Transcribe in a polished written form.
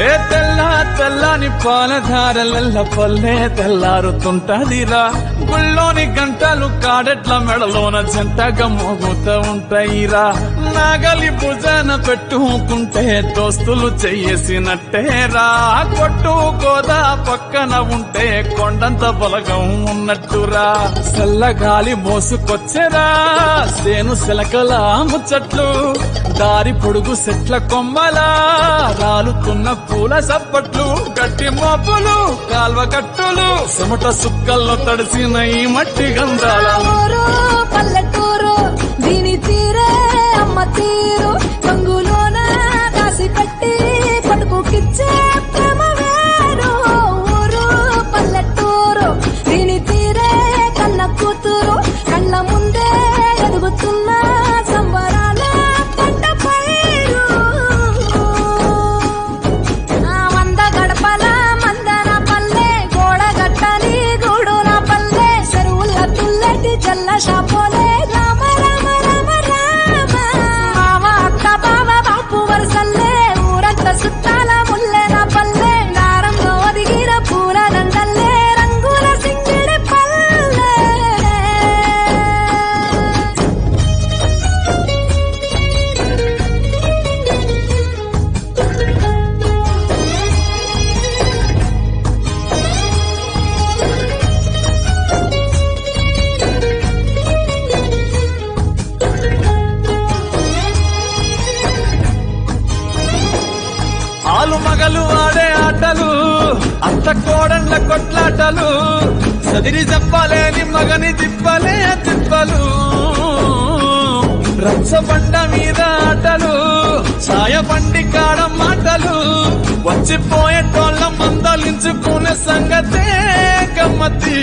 ఏ తెల్లని పాలధారలెల్ల పల్లె తెల్లారుతుంటదిరా. గుళ్ళోని గంటలు కాడెట్ల మెడలోన జంటగా మోగుతూ ఉంటాయిరా. నాగలి భుజాన పెట్టుకుంటే దోస్తులు చెయ్యేసినట్టేరా. కొట్టు గోదా పక్కన ఉంటే కొండంత బలగం ఉన్నట్టురా. చల్లగాలి మోసుకొచ్చెరా సేను శిలకల ముచ్చట్లు. దారి పొడుగు చెట్ల కొమ్మలా రాలుతున్న పూల సప్పట్లు. గట్టి మోపులు కాల్వ కట్టులు చెమట సుక్కల్లో తడిసిన ఈ మట్టి గంధాల పల్లెటూరు దీని తీరే అమ్మ తీరు. కంగులోన కాసి కట్టి పట్టుకుకిచ్చే ప్రేమ వేరు. ఊరు పల్లెటూరు దీని తీరే కన్న కూతురు. కళ్ళ ముందే ఎదుగుతున్న సంబరాల పంట పైరు. వంద గడపల మందన పల్లె గోడ గట్టని గూడున పల్లె. చెరువుల తుల్లటి చల్ల షాపోలే రామ రామ రామ రామ. మావ అక్క బావ బాపు వరసల్లే ఊరంత చుట్టాల ముల్లెన పల్లె. దారంలో ఒదిగిన పూల దండల్లే రంగుల సింగిడి పల్లె. ఆలు మగలు ఆడే ఆటలు అత్త కోడండ్ల కొట్లాటలు. చదిరి చెప్పలేని మగని తిప్పలే తిప్పలు. రచ్చబండ మీద ఆటలు ఛాయ బండి కాడ మాటలు. వచ్చిపోయేటోళ్ళ మందలించుకునే సంగతే గమ్మతి.